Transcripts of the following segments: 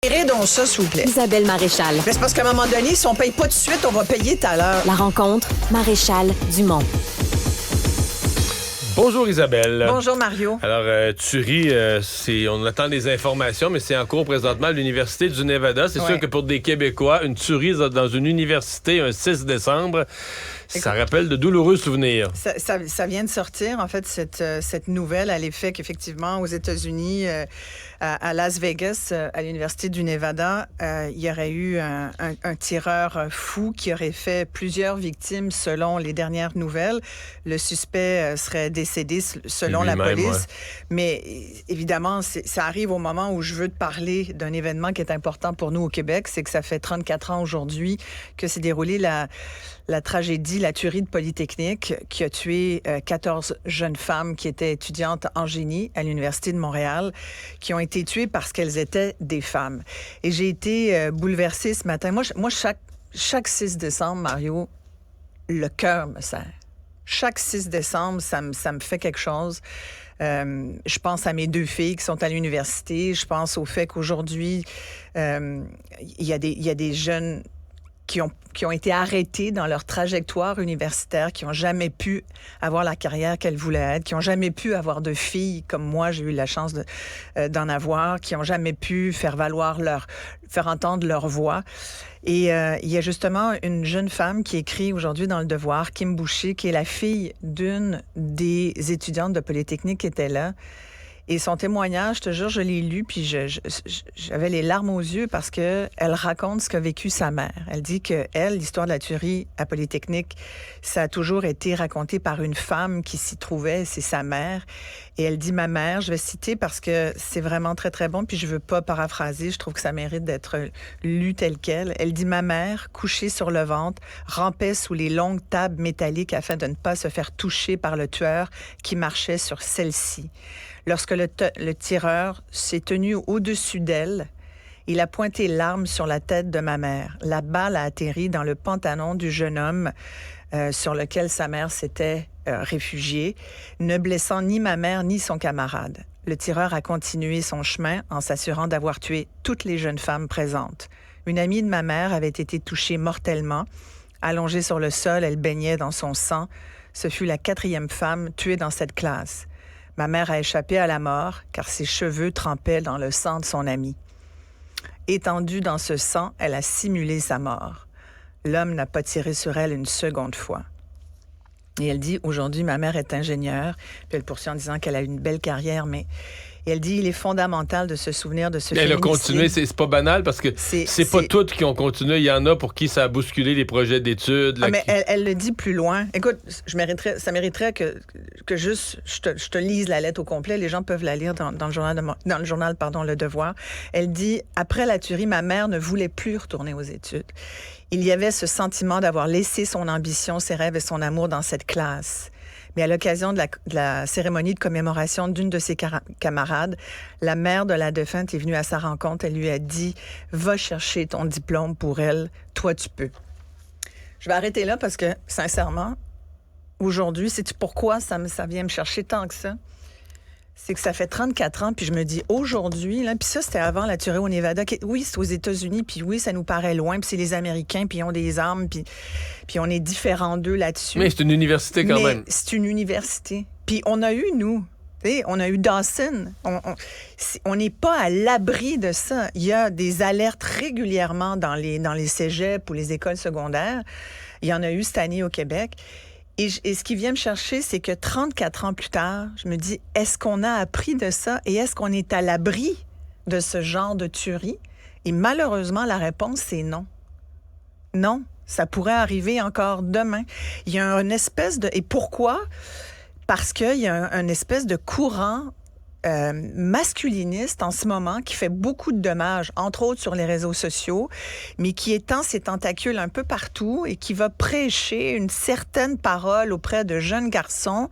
Rire donc ça, s'il vous plaît. Isabelle Maréchal. Mais c'est parce qu'à un moment donné, si on paye pas tout de suite, on va payer tout à l'heure. La rencontre, Maréchal Dumont. Bonjour Isabelle. Bonjour Mario. Alors, tu ris, on attend des informations, mais c'est en cours présentement à l'Université du Nevada. C'est sûr que pour des Québécois, une tuerie dans une université un 6 décembre, ça rappelle de douloureux souvenirs. Ça vient de sortir, en fait, cette nouvelle à l'effet qu'effectivement, aux États-Unis, à Las Vegas, à l'Université du Nevada, il y aurait eu un tireur fou qui aurait fait plusieurs victimes selon les dernières nouvelles. Le suspect serait décédé selon la police. Ouais. Mais évidemment, ça arrive au moment où je veux te parler d'un événement qui est important pour nous au Québec. C'est que ça fait 34 ans aujourd'hui que s'est déroulée la tragédie, la tuerie de Polytechnique qui a tué 14 jeunes femmes qui étaient étudiantes en génie à l'Université de Montréal, qui ont été tuées parce qu'elles étaient des femmes. Et j'ai été bouleversée ce matin. Moi chaque 6 décembre, Mario, le cœur me serre. Chaque 6 décembre, ça me fait quelque chose. Je pense à mes 2 filles qui sont à l'université. Je pense au fait qu'aujourd'hui, il y a des jeunes qui ont été arrêtés dans leur trajectoire universitaire, qui n'ont jamais pu avoir la carrière qu'elles voulaient être, qui n'ont jamais pu avoir de filles comme moi, j'ai eu la chance d'en avoir, qui n'ont jamais pu faire entendre leur voix. Et il y a justement une jeune femme qui écrit aujourd'hui dans Le Devoir, Kim Boucher, qui est la fille d'une des étudiantes de Polytechnique qui était là. Et son témoignage, je te jure, je l'ai lu, puis j'avais les larmes aux yeux parce qu'elle raconte ce qu'a vécu sa mère. Elle dit que l'histoire de la tuerie à Polytechnique, ça a toujours été raconté par une femme qui s'y trouvait, c'est sa mère. Et elle dit, ma mère, je vais citer parce que c'est vraiment très, très bon, puis je veux pas paraphraser, je trouve que ça mérite d'être lu tel quel. Elle dit, ma mère, couchée sur le ventre, rampait sous les longues tables métalliques afin de ne pas se faire toucher par le tueur qui marchait sur celle-ci. Lorsque le tireur s'est tenu au-dessus d'elle, il a pointé l'arme sur la tête de ma mère. La balle a atterri dans le pantalon du jeune homme sur lequel sa mère s'était réfugiée, ne blessant ni ma mère ni son camarade. Le tireur a continué son chemin en s'assurant d'avoir tué toutes les jeunes femmes présentes. Une amie de ma mère avait été touchée mortellement. Allongée sur le sol, elle baignait dans son sang. Ce fut la 4e femme tuée dans cette classe. Ma mère a échappé à la mort car ses cheveux trempaient dans le sang de son amie. Étendue dans ce sang, elle a simulé sa mort. L'homme n'a pas tiré sur elle une seconde fois. Et elle dit, aujourd'hui, ma mère est ingénieure. Puis elle poursuit en disant qu'elle a une belle carrière, mais... Et elle dit, il est fondamental de se souvenir de ce féminicide. Elle a continué, c'est pas banal parce que c'est pas toutes qui ont continué. Il y en a pour qui ça a bousculé les projets d'études. Là, mais elle le dit plus loin. Écoute, ça mériterait que juste je te lise la lettre au complet. Les gens peuvent la lire dans le journal, Le Devoir. Elle dit, après la tuerie, ma mère ne voulait plus retourner aux études. Il y avait ce sentiment d'avoir laissé son ambition, ses rêves et son amour dans cette classe. Mais à l'occasion de la cérémonie de commémoration d'une de ses camarades, la mère de la défunte est venue à sa rencontre. Elle lui a dit « Va chercher ton diplôme pour elle, toi tu peux ». Je vais arrêter là parce que, sincèrement, aujourd'hui, sais-tu pourquoi ça vient me chercher tant que ça? C'est que ça fait 34 ans, puis je me dis, aujourd'hui, là, puis ça, c'était avant la tuerie au Nevada. Oui, c'est aux États-Unis, puis oui, ça nous paraît loin, puis c'est les Américains, puis ils ont des armes, puis on est différents d'eux là-dessus. Mais c'est une université quand même. C'est une université. Puis on a eu, nous, on a eu Dawson. On n'est pas à l'abri de ça. Il y a des alertes régulièrement dans les cégeps ou les écoles secondaires. Il y en a eu cette année au Québec. Et ce qui vient me chercher, c'est que 34 ans plus tard, je me dis, est-ce qu'on a appris de ça et est-ce qu'on est à l'abri de ce genre de tuerie? Et malheureusement, la réponse, c'est non. Non, ça pourrait arriver encore demain. Il y a une espèce de... Et pourquoi? Parce qu'il y a un espèce de courant masculiniste en ce moment qui fait beaucoup de dommages, entre autres sur les réseaux sociaux, mais qui étend ses tentacules un peu partout et qui va prêcher une certaine parole auprès de jeunes garçons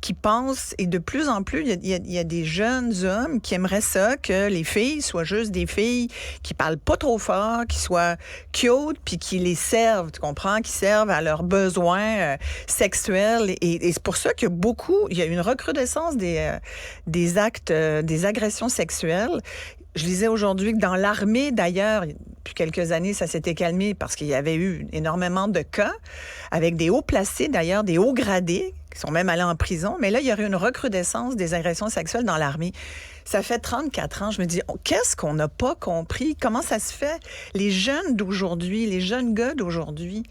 qui pensent, et de plus en plus, il y a des jeunes hommes qui aimeraient ça, que les filles soient juste des filles qui parlent pas trop fort, qui soient cute, puis qui les servent, tu comprends, qui servent à leurs besoins sexuels. Et c'est pour ça qu'il y a une recrudescence des actes, des agressions sexuelles. je lisais aujourd'hui que dans l'armée, d'ailleurs, depuis quelques années, ça s'était calmé parce qu'il y avait eu énormément de cas avec des hauts placés, d'ailleurs, des hauts gradés qui sont même allés en prison. Mais là, il y aurait une recrudescence des agressions sexuelles dans l'armée. Ça fait 34 ans. Je me dis, qu'est-ce qu'on n'a pas compris? Comment ça se fait? Les jeunes d'aujourd'hui, les jeunes gars d'aujourd'hui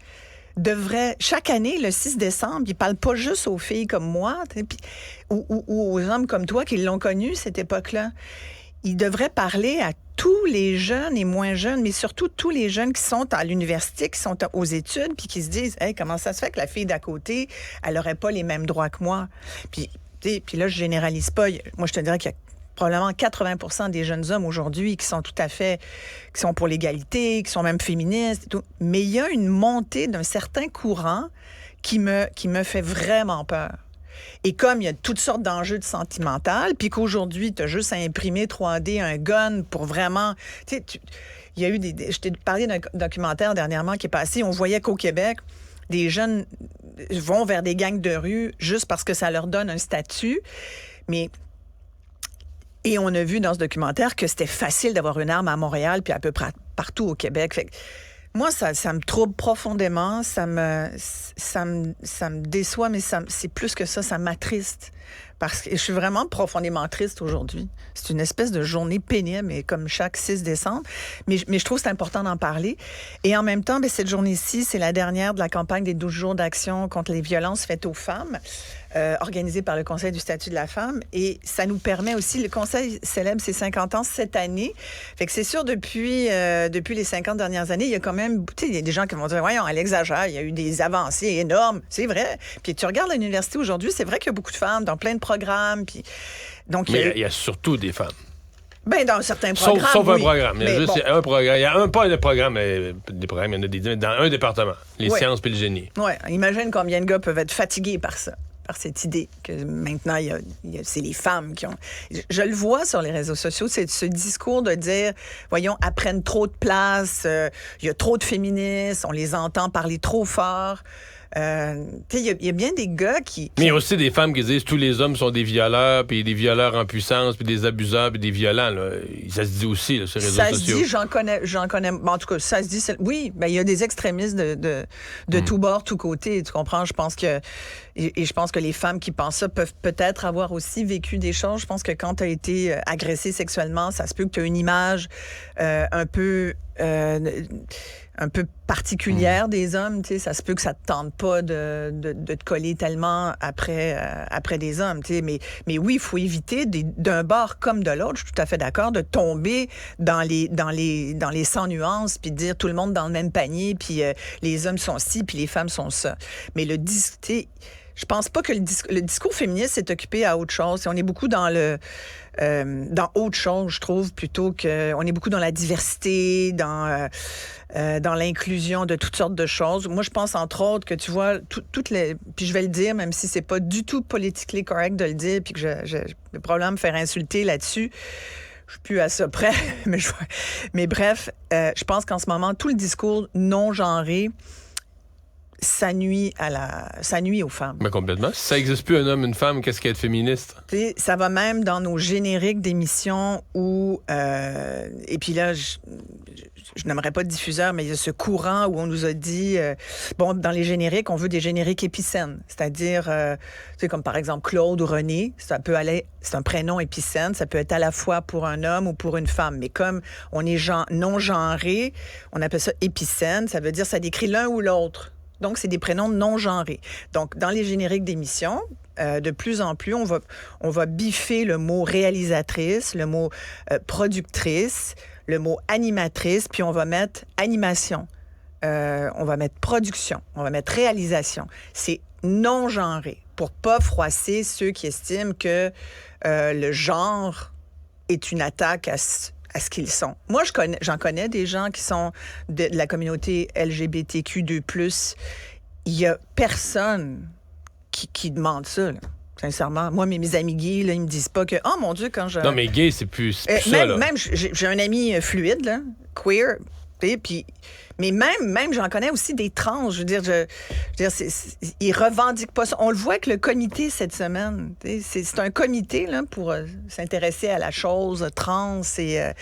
devraient, chaque année, le 6 décembre, ils ne parlent pas juste aux filles comme moi ou aux hommes comme toi qui l'ont connu, cette époque-là. Ils devraient parler à tous les jeunes et moins jeunes, mais surtout tous les jeunes qui sont à l'université, qui sont aux études, puis qui se disent « Hey, comment ça se fait que la fille d'à côté, elle n'aurait pas les mêmes droits que moi? » Puis là, je généralise pas. Moi, je te dirais qu'il y a probablement 80% des jeunes hommes aujourd'hui qui sont qui sont pour l'égalité, qui sont même féministes et tout. Mais il y a une montée d'un certain courant qui me fait vraiment peur. Et comme il y a toutes sortes d'enjeux de sentimental, puis qu'aujourd'hui, tu as juste à imprimer 3D un gun pour vraiment... il y a eu je t'ai parlé d'un documentaire dernièrement qui est passé. On voyait qu'au Québec, des jeunes vont vers des gangs de rue juste parce que ça leur donne un statut. Et on a vu dans ce documentaire que c'était facile d'avoir une arme à Montréal puis à peu près partout au Québec. Fait que moi, ça me trouble profondément, ça me déçoit, mais c'est plus que ça m'attriste. Parce que je suis vraiment profondément triste aujourd'hui. C'est une espèce de journée pénible, mais comme chaque 6 décembre. Mais je trouve que c'est important d'en parler. Et en même temps, cette journée-ci, c'est la dernière de la campagne des 12 jours d'action contre les violences faites aux femmes, organisée par le Conseil du statut de la femme. Et ça nous permet aussi, le Conseil célèbre ses 50 ans cette année. Fait que c'est sûr, depuis les 50 dernières années, il y a quand même, il y a des gens qui vont dire, voyons, elle exagère, il y a eu des avancées énormes. C'est vrai. Puis tu regardes l'université aujourd'hui, c'est vrai qu'il y a beaucoup de femmes dans plein de programmes. Puis, donc, mais il y a surtout des femmes. Ben, dans certains programmes, Sauf un oui. programme. Il y a juste un programme. Il y a pas de programme, mais des programmes, il y en a des dans un département. Les sciences puis le génie. Oui. Imagine combien de gars peuvent être fatigués par ça, par cette idée que maintenant, c'est les femmes qui ont... Je le vois sur les réseaux sociaux, c'est ce discours de dire, voyons, elles prennent trop de place, il y a trop de féministes, on les entend parler trop fort. Il y a bien des gars qui... Mais il y a aussi des femmes qui disent tous les hommes sont des violeurs, puis des violeurs en puissance, puis des abuseurs, puis des violents. Là. Ça se dit aussi là, sur les réseaux sociaux. Ça se dit, j'en connais... Bon, en tout cas, ça se dit... Oui, il y a des extrémistes de tous bords, tous côtés. Tu comprends? Je pense que... Et je pense que les femmes qui pensent ça peuvent peut-être avoir aussi vécu des choses. Je pense que quand tu as été agressée sexuellement, ça se peut que tu as une image un peu particulière des hommes, tu sais, ça se peut que ça te tente pas de te coller tellement après des hommes, tu sais, mais oui, il faut éviter d'un bord comme de l'autre, je suis tout à fait d'accord, de tomber dans les sans nuances, puis de dire tout le monde dans le même panier, puis les hommes sont ci, puis les femmes sont ça. Mais je pense pas que le discours féministe s'est occupé à autre chose. On est beaucoup dans autre chose, je trouve, plutôt que... On est beaucoup dans la diversité, dans l'inclusion de toutes sortes de choses. Moi, je pense, entre autres, que tu vois, puis je vais le dire, même si c'est pas du tout politically correct de le dire, puis que j'ai probablement me faire insulter là-dessus. Je suis plus à ça près, mais bref, je pense qu'en ce moment, tout le discours non-genré, ça nuit aux femmes. Mais complètement. Si ça n'existe plus un homme, une femme, qu'est-ce qu'être féministe? T'sais, ça va même dans nos génériques d'émissions où... et puis là, je n'aimerais pas de diffuseur, mais il y a ce courant où on nous a dit... dans les génériques, on veut des génériques épicènes. C'est-à-dire, comme par exemple Claude ou René, ça peut aller... C'est un prénom épicène, ça peut être à la fois pour un homme ou pour une femme. Mais comme on est non-genré, on appelle ça épicène, ça veut dire ça décrit l'un ou l'autre. Donc, c'est des prénoms non-genrés. Donc, dans les génériques d'émissions, de plus en plus, on va biffer le mot réalisatrice, le mot productrice, le mot animatrice, puis on va mettre animation, on va mettre production, on va mettre réalisation. C'est non-genré pour pas froisser ceux qui estiment que le genre est une attaque à ce qu'ils sont. Moi, j'en connais des gens qui sont de la communauté LGBTQ2+. Il y a personne qui demande ça, là. Sincèrement. Moi, mes amis gays, là, ils me disent pas que... Oh, mon Dieu, quand je... Non, mais gay, c'est plus ça, là. Même, j'ai un ami fluide, là, queer. Puis, mais même, j'en connais aussi des trans. Je veux dire, ils revendiquent pas ça. On le voit avec le comité cette semaine. C'est un comité là, pour s'intéresser à la chose trans et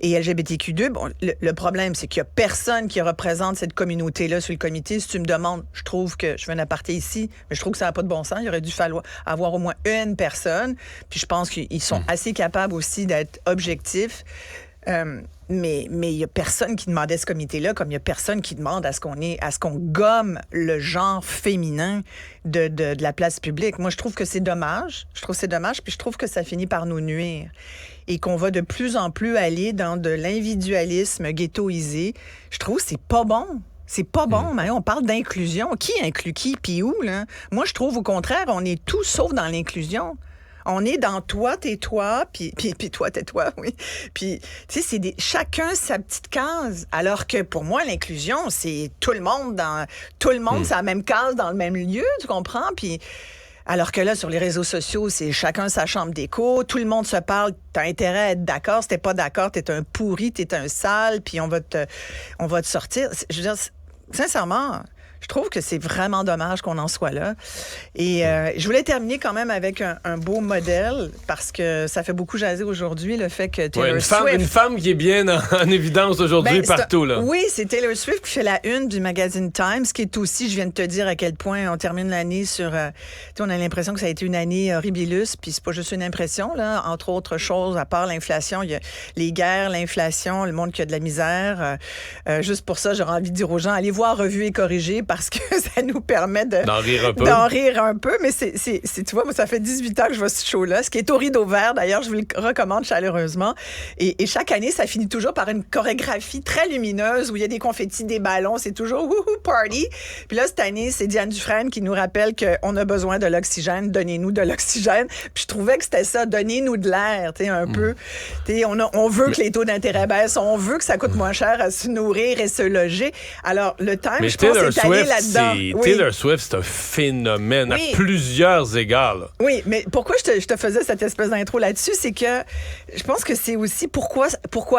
LGBTQ2. Bon, le problème, c'est qu'il y a personne qui représente cette communauté-là sur le comité. Si tu me demandes, je trouve que, je fais un aparté ici, mais je trouve que ça n'a pas de bon sens. Il aurait dû falloir avoir au moins une personne. Puis je pense qu'ils sont assez capables aussi d'être objectifs. Mais il n'y a personne qui demandait ce comité-là, comme il n'y a personne qui demande à ce qu'on gomme le genre féminin de la place publique. Moi, je trouve que c'est dommage. Puis je trouve que ça finit par nous nuire. Et qu'on va de plus en plus aller dans de l'individualisme ghettoisé. Je trouve que c'est pas bon. C'est pas bon, mais on parle d'inclusion. Qui inclut qui, puis où, là? Moi, je trouve, au contraire, on est tout sauf dans l'inclusion. On est dans toi, t'es toi, puis toi, t'es toi, oui. Puis, tu sais, c'est chacun sa petite case. Alors que pour moi, l'inclusion, c'est tout le monde, c'est la même case dans le même lieu, tu comprends? Puis, alors que là, sur les réseaux sociaux, c'est chacun sa chambre d'écho, tout le monde se parle, t'as intérêt à être d'accord. Si t'es pas d'accord, t'es un pourri, t'es un sale, puis on va te sortir. Je veux dire, sincèrement, je trouve que c'est vraiment dommage qu'on en soit là. Et je voulais terminer quand même avec un beau modèle, parce que ça fait beaucoup jaser aujourd'hui, le fait que Taylor Swift... Une femme qui est bien en évidence aujourd'hui partout, là. Oui, c'est Taylor Swift qui fait la une du magazine Time, qui est aussi, je viens de te dire à quel point on termine l'année sur... on a l'impression que ça a été une année horribilus, puis c'est pas juste une impression, là. Entre autres choses, à part l'inflation, il y a les guerres, l'inflation, le monde qui a de la misère. Juste pour ça, j'aurais envie de dire aux gens, allez voir Revue et Corrigée, parce que ça nous permet d'en rire un peu. Mais tu vois, moi, ça fait 18 ans que je vois ce show-là, ce qui est au Rideau Vert. D'ailleurs, je vous le recommande chaleureusement. Et chaque année, ça finit toujours par une chorégraphie très lumineuse où il y a des confettis, des ballons. C'est toujours wouhou party. Puis là, cette année, c'est Diane Dufresne qui nous rappelle qu'on a besoin de l'oxygène. Donnez-nous de l'oxygène. Puis je trouvais que c'était ça. Donnez-nous de l'air, tu sais, un peu. Tu sais, on veut que les taux d'intérêt baissent. On veut que ça coûte moins cher à se nourrir et se loger. Alors, le Time, je pense, c'est allé là-dedans. Taylor Swift, c'est un phénomène à plusieurs égards. Là. Oui, mais pourquoi je te faisais cette espèce d'intro là-dessus, c'est que je pense que c'est aussi pourquoi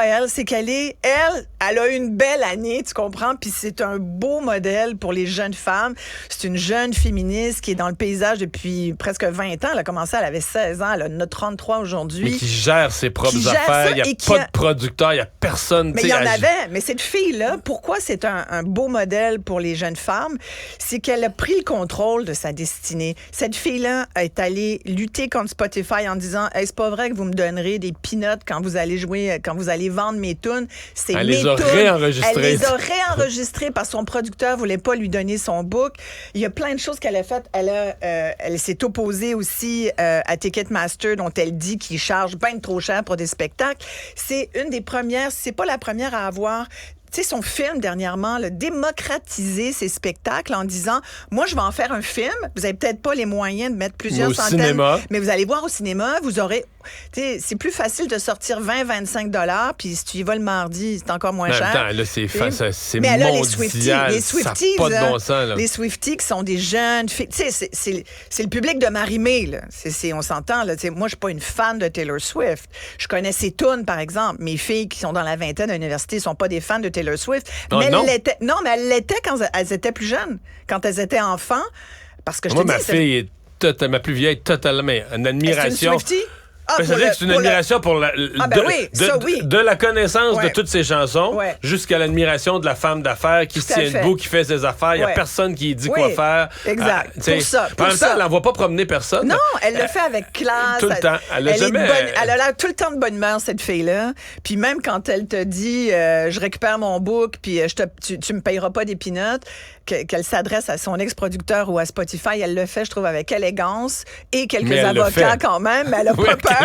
elle, c'est elle a une belle année, tu comprends, puis c'est un beau modèle pour les jeunes femmes. C'est une jeune féministe qui est dans le paysage depuis presque 20 ans. Elle a commencé, elle avait 16 ans, elle en a 33 aujourd'hui. Mais qui gère ses propres affaires, il n'y a pas de producteur, il n'y a personne. Mais il y en avait, mais cette fille-là, pourquoi c'est un beau modèle pour les jeunes femmes? C'est qu'elle a pris le contrôle de sa destinée. Cette fille-là est allée lutter contre Spotify en disant hey, c'est pas vrai que vous me donnerez des peanuts quand vous allez jouer, quand vous allez vendre mes tunes. C'est elle mes les a tunes. réenregistrées. Elle les a réenregistrées parce que son producteur voulait pas lui donner son book. Il y a plein de choses qu'elle a faites. Elle s'est opposée aussi à Ticketmaster, dont elle dit qu'il charge bien trop cher pour des spectacles. C'est une des premières, c'est pas la première à avoir... Tu sais, son film, dernièrement, démocratiser ses spectacles en disant, moi, je vais en faire un film. Vous avez peut-être pas les moyens de mettre plusieurs centaines. Cinéma. Mais vous allez voir au cinéma, vous aurez... Tu sais, c'est plus facile de sortir 20-25 $, puis si tu y vas le mardi, c'est encore moins cher. Attends, là, c'est mais là, mondial. les Swifties, ça n'a pas de bon sens, là. Les Swifties qui sont des jeunes filles. Tu sais, c'est le public de Marie-Mé, là. On s'entend, là. T'sais, moi, je suis pas une fan de Taylor Swift. Je connais ses tunes, par exemple. Mes filles qui sont dans la vingtaine à l'université sont pas des fans de Taylor Swift. Non, mais non. elle l'était quand elles étaient plus jeunes, quand elles étaient enfants. Parce que moi, ma fille est ma plus vieille, totalement en admiration. Est-ce une Swiftie? C'est-à-dire que c'est une admiration pour de la connaissance de toutes ces chansons jusqu'à l'admiration de la femme d'affaires qui se tient debout, qui fait ses affaires. Il n'y a personne qui dit quoi faire. Exact. Pour ça. En même temps, elle n'envoie pas promener personne. Non, elle le fait avec classe. Tout le temps. Elle a l'air tout le temps de bonne humeur, cette fille-là. Puis même quand elle te dit je récupère mon book, puis tu me payeras pas des peanuts, qu'elle s'adresse à son ex-producteur ou à Spotify, elle le fait, je trouve, avec élégance et quelques avocats quand même, mais elle a pas peur.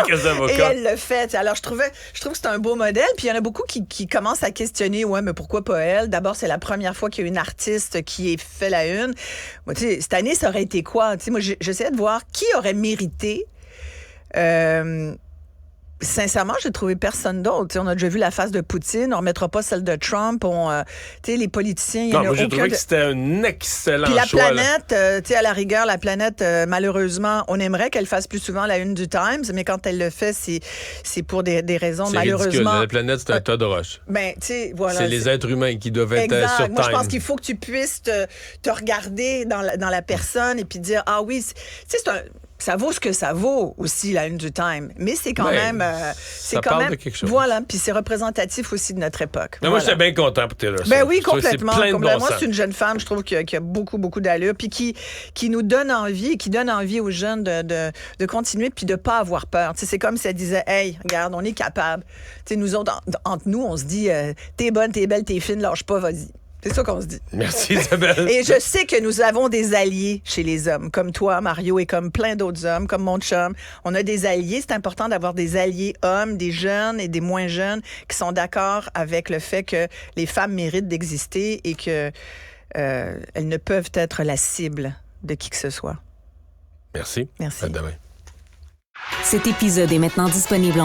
Et elle le fait. Alors, je trouve que c'est un beau modèle. Puis, il y en a beaucoup qui commencent à questionner, ouais, mais pourquoi pas elle? D'abord, c'est la première fois qu'il y a une artiste qui est fait la une. Moi, tu sais, cette année, ça aurait été quoi? Tu sais, moi, j'essayais de voir qui aurait mérité... sincèrement, j'ai trouvé personne d'autre. T'sais, on a déjà vu la face de Poutine, on remettra pas celle de Trump. Les politiciens, il y en a moi, j'ai aucun trouvé que c'était un excellent Puis la choix. planète, à la rigueur, la planète, malheureusement, on aimerait qu'elle fasse plus souvent la une du Times, mais quand elle le fait, c'est pour des raisons, c'est malheureusement. Ridicule. La planète, c'est un tas de roches. Ben, tu sais, voilà. C'est les êtres humains qui doivent être sur Time. Moi, je pense qu'il faut que tu puisses te regarder dans la personne et puis dire, ah oui, tu sais, ça vaut ce que ça vaut aussi, la une du Time. Mais c'est quand même... ça parle de quelque chose. Voilà, puis c'est représentatif aussi de notre époque. Mais moi, j'étais bien content pour Taylor Swift. Ben oui, complètement. C'est plein de bon moi, sens. c'est une jeune femme, je trouve, qui a beaucoup, beaucoup d'allure, puis qui nous donne envie, qui donne envie aux jeunes de continuer, puis de pas avoir peur. T'sais, c'est comme si elle disait, hey, regarde, on est capable. T'sais, nous autres, entre nous, on se dit, t'es bonne, t'es belle, t'es fine, lâche pas, vas-y. C'est ça qu'on se dit. Merci, Isabelle. Et je sais que nous avons des alliés chez les hommes, comme toi, Mario, et comme plein d'autres hommes, comme mon chum. On a des alliés. C'est important d'avoir des alliés hommes, des jeunes et des moins jeunes qui sont d'accord avec le fait que les femmes méritent d'exister et que elles ne peuvent être la cible de qui que ce soit. Merci. Merci. À demain. Cet épisode est maintenant disponible en